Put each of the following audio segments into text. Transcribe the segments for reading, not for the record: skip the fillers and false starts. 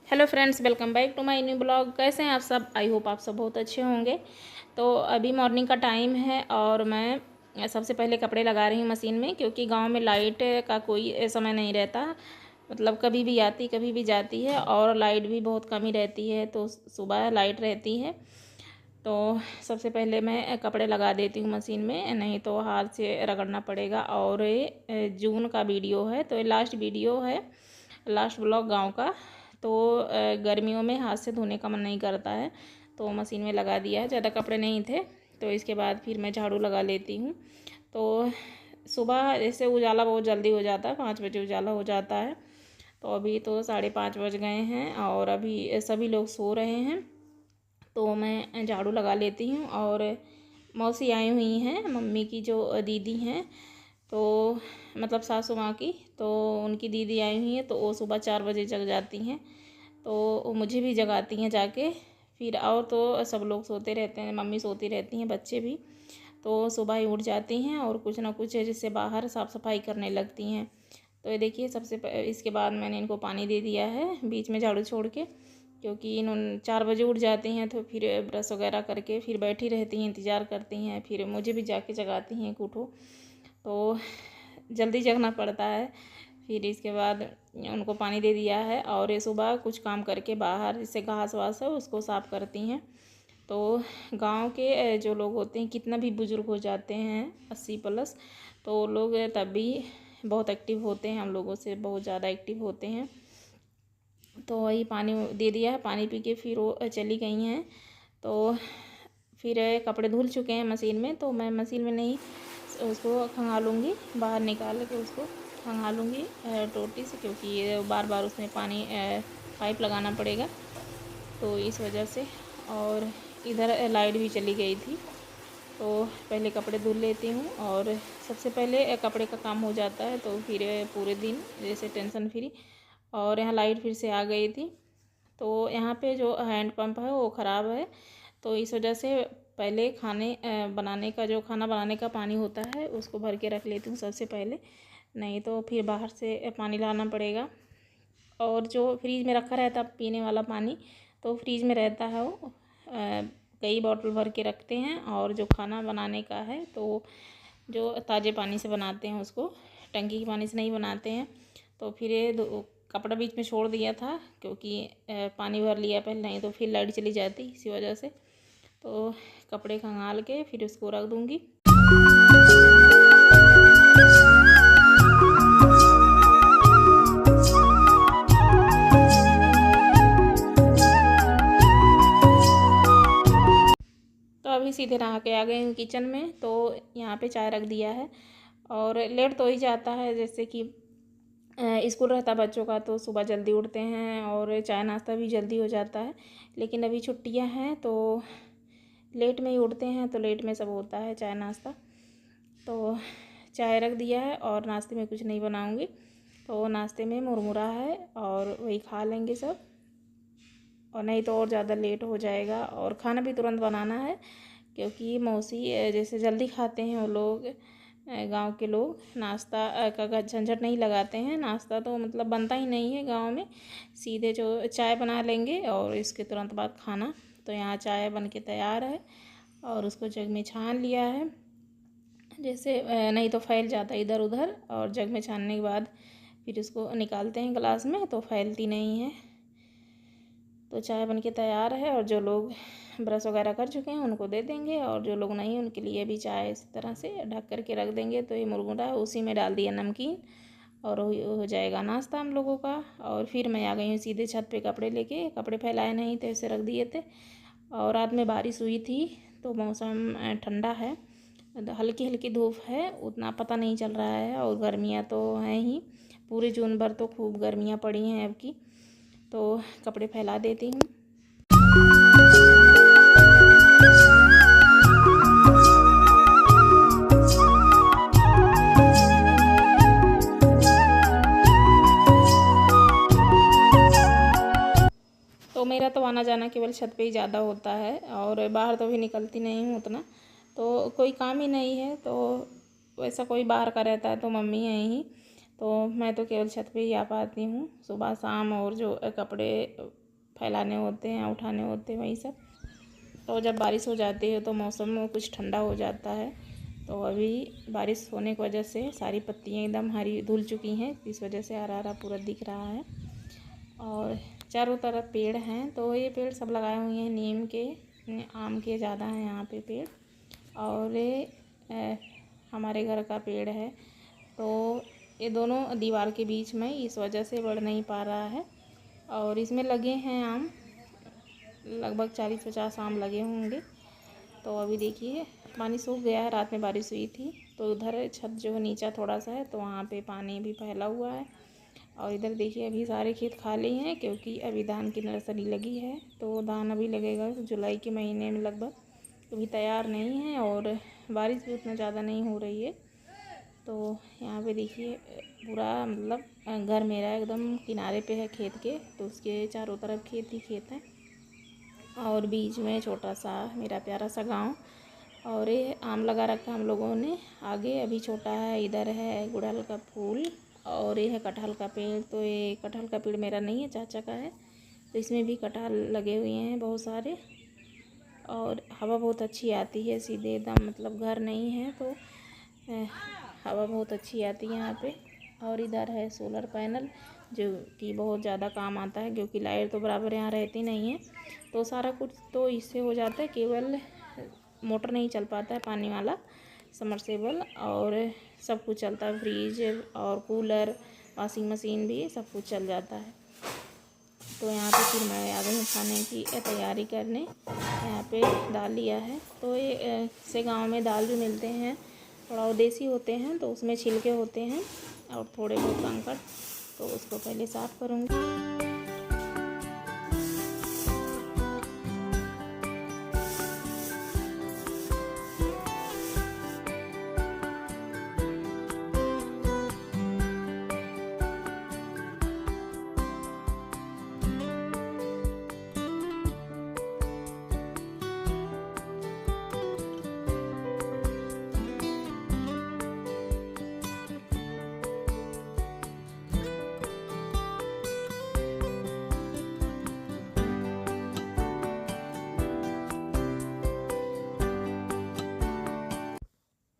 Hello friends, welcome back to my new blog. कैसे हैं आप सब? आई होप आप सब बहुत अच्छे होंगे। तो अभी मॉर्निंग का टाइम है और मैं सबसे पहले कपड़े लगा रही हूँ मशीन में, क्योंकि गांव में लाइट का कोई समय नहीं रहता। मतलब कभी भी आती कभी भी जाती है और लाइट भी बहुत कम ही रहती है। तो सुबह लाइट रहती है तो सबसे पहले मैं कपड़े लगा देती हूँ मशीन में, नहीं तो हाथ से रगड़ना पड़ेगा। और ये जून का वीडियो है, तो ये लास्ट वीडियो है, लास्ट ब्लॉग गांव का। तो गर्मियों में हाथ से धोने का मन नहीं करता है तो मशीन में लगा दिया है। ज़्यादा कपड़े नहीं थे तो इसके बाद फिर मैं झाड़ू लगा लेती हूँ। तो सुबह जैसे उजाला बहुत जल्दी हो जाता है, 5 बजे उजाला हो जाता है। तो अभी तो 5:30 बज गए हैं और अभी सभी लोग सो रहे हैं। तो मैं झाड़ू लगा लेती हूँ। और मौसी आई हुई हैं, मम्मी की जो दीदी हैं, तो मतलब सासू माँ की, तो उनकी दीदी आई हुई हैं। तो वो सुबह 4 बजे जग जाती हैं, तो वो मुझे भी जगाती हैं जाके। फिर और तो सब लोग सोते रहते हैं, मम्मी सोती रहती हैं, बच्चे भी। तो सुबह ही उठ जाती हैं और कुछ ना कुछ जैसे बाहर साफ़ सफाई करने लगती हैं। तो ये देखिए, इसके बाद मैंने इनको पानी दे दिया है बीच में झाड़ू छोड़ के, क्योंकि इन्होंने 4 बजे उठ जाती हैं। तो फिर ब्रश वगैरह करके फिर बैठी रहती हैं, इंतज़ार करती हैं, फिर मुझे भी जाके जगाती हैं कि उठो। तो जल्दी जगना पड़ता है। फिर इसके बाद उनको पानी दे दिया है और ये सुबह कुछ काम करके बाहर जैसे घास वास है उसको साफ़ करती हैं। तो गांव के जो लोग होते हैं, कितना भी बुज़ुर्ग हो जाते हैं 80+, तो लोग तब भी बहुत एक्टिव होते हैं, हम लोगों से बहुत ज़्यादा एक्टिव होते हैं। तो वही पानी दे दिया है, पानी पी के फिर वो चली गई हैं। तो फिर कपड़े धुल चुके हैं मशीन में, तो मैं मशीन में नहीं, उसको खंगालूँगी, बाहर निकाल के उसको खंगालूँगी टोटी से, क्योंकि ये बार बार उसमें पानी पाइप लगाना पड़ेगा, तो इस वजह से। और इधर लाइट भी चली गई थी, तो पहले कपड़े धुल लेती हूँ और सबसे पहले कपड़े का काम हो जाता है। तो फिर पूरे दिन जैसे टेंशन फ्री। और यहाँ लाइट फिर से आ गई थी, तो यहाँ पे जो हैंड पंप है वो ख़राब है, तो इस वजह से पहले बनाने का, जो खाना बनाने का पानी होता है उसको भर के रख लेती हूँ सबसे पहले, नहीं तो फिर बाहर से पानी लाना पड़ेगा। और जो फ्रीज में रखा रहता पीने वाला पानी, तो फ्रीज में रहता है वो, कई बोतल भर के रखते हैं। और जो खाना बनाने का है तो जो ताज़े पानी से बनाते हैं उसको, टंकी के पानी से नहीं बनाते हैं। तो फिर ये कपड़ा बीच में छोड़ दिया था, क्योंकि पानी भर लिया पहले, नहीं तो फिर लाइट चली जाती इसी वजह से। तो कपड़े खंगाल के फिर उसको रख दूँगी। तो अभी सीधे नहा के आ गई हूँ किचन में, तो यहाँ पे चाय रख दिया है। और लेट तो ही जाता है, जैसे कि स्कूल रहता बच्चों का तो सुबह जल्दी उठते हैं और चाय नाश्ता भी जल्दी हो जाता है। लेकिन अभी छुट्टियां हैं तो लेट में ही उठते हैं, तो लेट में सब होता है चाय नाश्ता। तो चाय रख दिया है और नाश्ते में कुछ नहीं बनाऊंगी, तो नाश्ते में मुरमुरा है और वही खा लेंगे सब। और नहीं तो और ज़्यादा लेट हो जाएगा, और खाना भी तुरंत बनाना है, क्योंकि मौसी जैसे जल्दी खाते हैं वो लोग, गांव के लोग नाश्ता का झंझट नहीं लगाते हैं। नाश्ता तो मतलब बनता ही नहीं है गांव में, सीधे जो चाय बना लेंगे और इसके तुरंत बाद खाना। तो यहाँ चाय बन के तैयार है और उसको जग में छान लिया है, जैसे नहीं तो फैल जाता है इधर उधर। और जग में छानने के बाद फिर उसको निकालते हैं गिलास में, तो फैलती नहीं है। तो चाय बन के तैयार है, और जो लोग ब्रश वगैरह कर चुके हैं उनको दे देंगे, और जो लोग नहीं उनके लिए भी चाय इस तरह से ढक कर के रख देंगे। तो ये मुरमुरा है, उसी में डाल दिया नमकीन और हो जाएगा नाश्ता हम लोगों का। और फिर मैं आ गई हूँ सीधे छत पे कपड़े लेके, कपड़े फैलाए नहीं थे, उसे रख दिए थे। और रात में बारिश हुई थी तो मौसम ठंडा है, हल्की हल्की धूप है, उतना पता नहीं चल रहा है। और गर्मियाँ तो हैं ही, पूरे जून भर तो खूब गर्मियाँ पड़ी हैं अब की। तो कपड़े फैला देती हूँ। तो मेरा तो आना जाना केवल छत पे ही ज़्यादा होता है, और बाहर तो भी निकलती नहीं हूँ उतना, तो कोई काम ही नहीं है। तो वैसा कोई बाहर का रहता है तो मम्मी है ही, तो मैं तो केवल छत पे ही आ पाती हूँ सुबह शाम, और जो कपड़े फैलाने होते हैं उठाने होते हैं वही सब। तो जब बारिश हो जाती है तो मौसम कुछ ठंडा हो जाता है। तो अभी बारिश होने की वजह से सारी पत्तियाँ एकदम हरी धुल चुकी हैं, इस वजह से हरा हरा पूरा दिख रहा है। और चारों तरफ पेड़ हैं, तो ये पेड़ सब लगाए हुए हैं नीम के, आम के ज़्यादा हैं यहाँ पे पेड़। और ये हमारे घर का पेड़ है, तो ये दोनों दीवार के बीच में, इस वजह से बढ़ नहीं पा रहा है। और इसमें लगे हैं आम, लगभग 40-50 आम लगे होंगे। तो अभी देखिए पानी सूख गया है, रात में बारिश हुई थी तो उधर छत जो है नीचा थोड़ा सा है, तो वहाँ पे पानी भी फैला हुआ है। और इधर देखिए अभी सारे खेत खाली हैं, क्योंकि अभी धान की नर्सरी लगी है। तो धान अभी लगेगा जुलाई के महीने में लगभग, अभी तैयार नहीं है और बारिश भी उतना ज़्यादा नहीं हो रही है। तो यहाँ पे देखिए पूरा मतलब घर मेरा एकदम किनारे पे है खेत के, तो उसके चारों तरफ खेत ही खेत है और बीच में छोटा सा मेरा प्यारा सा गांव। और ये आम लगा रखा हम लोगों ने, आगे अभी छोटा है। इधर है गुड़हल का फूल और ये है कटहल का पेड़। तो ये कटहल का पेड़ मेरा नहीं है, चाचा का है। तो इसमें भी कटहल लगे हुए हैं बहुत सारे, और हवा बहुत अच्छी आती है सीधे एकदम, मतलब घर नहीं है तो हवा बहुत अच्छी आती है यहाँ पे। और इधर है सोलर पैनल, जो कि बहुत ज़्यादा काम आता है, क्योंकि लाइट तो बराबर यहाँ रहती नहीं है। तो सारा कुछ तो इससे हो जाता है, केवल मोटर नहीं चल पाता है पानी वाला, समरसेबल, और सब कुछ चलता है, फ्रिज और कूलर, वॉशिंग मशीन भी सब कुछ चल जाता है। तो यहाँ पे फिर मैं आ गई हूँ खाने की तैयारी करने। यहाँ पे दाल लिया है, तो ये से गांव में दाल भी मिलते हैं, थोड़ा वो देसी होते हैं, तो उसमें छिलके होते हैं और थोड़े बहुत कंकड़। तो उसको पहले साफ़ करूँगी।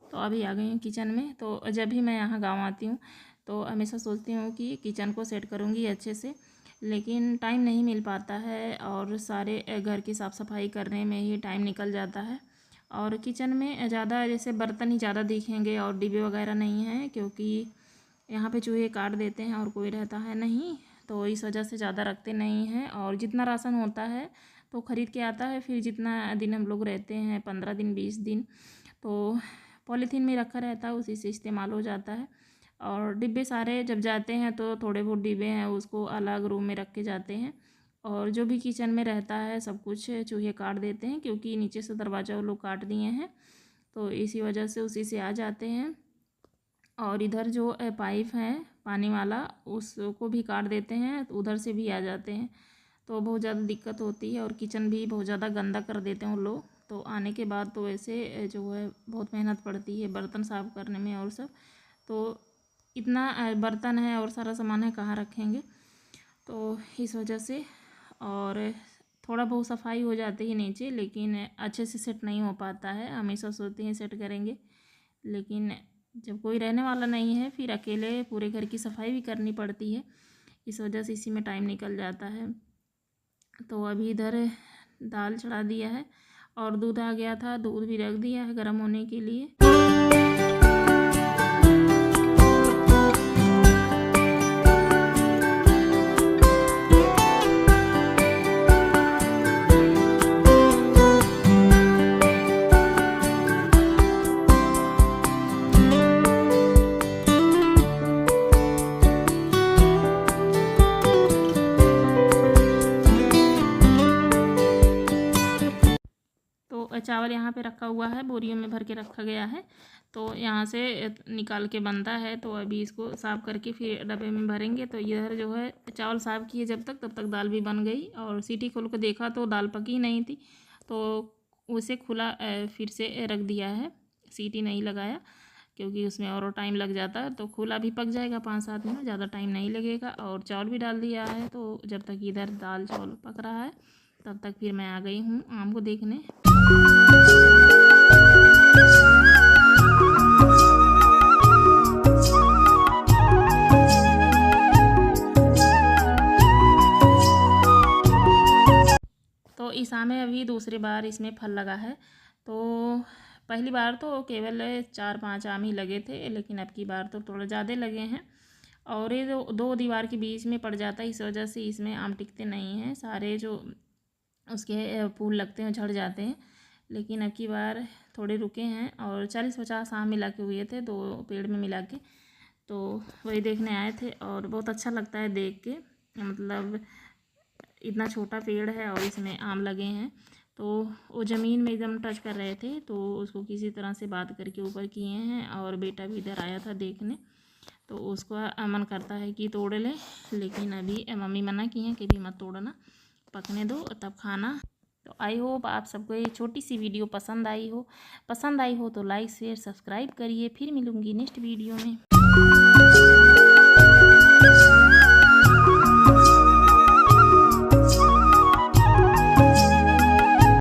तो अभी आ गई हूँ किचन में। तो जब भी मैं यहाँ गांव आती हूँ तो हमेशा सोचती हूँ कि किचन को सेट करूँगी अच्छे से, लेकिन टाइम नहीं मिल पाता है और सारे घर की साफ़ सफाई करने में ही टाइम निकल जाता है। और किचन में ज़्यादा जैसे बर्तन ही ज़्यादा दिखेंगे और डिब्बे वगैरह नहीं हैं, क्योंकि यहाँ पे चूहे काट देते हैं और कोई रहता है नहीं, तो इस वजह से ज़्यादा रखते नहीं हैं। और जितना राशन होता है तो ख़रीद के आता है, फिर जितना दिन हम लोग रहते हैं 15 दिन 20 दिन, तो पॉलीथीन में रखा रहता है, उसी से इस्तेमाल हो जाता है। और डिब्बे सारे जब जाते हैं तो थोड़े बहुत डिब्बे हैं उसको अलग रूम में रख के जाते हैं। और जो भी किचन में रहता है सब कुछ चूहे काट देते हैं, क्योंकि नीचे से दरवाज़ा वो लोग काट दिए हैं, तो इसी वजह से उसी से आ जाते हैं। और इधर जो पाइप है पानी वाला उसको भी काट देते हैं, तो उधर से भी आ जाते हैं, तो बहुत ज़्यादा दिक्कत होती है। और किचन भी बहुत ज़्यादा गंदा कर देते हैं उन लोग। तो आने के बाद तो ऐसे जो है बहुत मेहनत पड़ती है बर्तन साफ़ करने में और सब। तो इतना बर्तन है और सारा सामान है, कहाँ रखेंगे, तो इस वजह से। और थोड़ा बहुत सफाई हो जाती है नीचे, लेकिन अच्छे से सेट नहीं हो पाता है। हमेशा सोचते हैं सेट करेंगे, लेकिन जब कोई रहने वाला नहीं है फिर अकेले पूरे घर की सफाई भी करनी पड़ती है, इस वजह से इसी में टाइम निकल जाता है। तो अभी इधर दाल चढ़ा दिया है और दूध आ गया था, दूध भी रख दिया है गर्म होने के लिए। चावल यहाँ पे रखा हुआ है, बोरियों में भर के रखा गया है, तो यहाँ से निकाल के बनता है। तो अभी इसको साफ़ करके फिर डब्बे में भरेंगे। तो इधर जो है चावल साफ़ किए जब तक, तब तक दाल भी बन गई। और सीटी खोल के देखा तो दाल पकी नहीं थी, तो उसे खुला फिर से रख दिया है, सीटी नहीं लगाया, क्योंकि उसमें और टाइम लग जाता है। तो खुला भी पक जाएगा 5-7 मिनट, ज़्यादा टाइम नहीं लगेगा। और चावल भी डाल दिया है, तो जब तक इधर दाल चावल पक रहा है तब तक फिर मैं आ गई हूँ आम को देखने। तो इस आम में अभी दूसरी बार इसमें फल लगा है। तो पहली बार तो केवल 4-5 आम ही लगे थे, लेकिन अब की बार तो थोड़ा ज़्यादा लगे हैं। और ये दो दीवार के बीच में पड़ जाता है, इस वजह से इसमें आम टिकते नहीं हैं, सारे जो उसके फूल लगते हैं झड़ जाते हैं। लेकिन अब की बार थोड़े रुके हैं और 40-50 आम मिला के हुए थे 2 पेड़ में मिला के। तो वही देखने आए थे और बहुत अच्छा लगता है देख के, मतलब इतना छोटा पेड़ है और इसमें आम लगे हैं। तो वो ज़मीन में एकदम टच कर रहे थे, तो उसको किसी तरह से बात करके ऊपर किए हैं। और बेटा भी इधर आया था देखने, तो उसको मन करता है कि तोड़ ले, लेकिन अभी मम्मी मना की हैं कि भी मत तोड़ना, पकने दो तब खाना। तो आई होप आप सबको ये छोटी सी वीडियो पसंद आई हो तो लाइक शेयर सब्सक्राइब करिए। फिर मिलूँगी नेक्स्ट वीडियो में।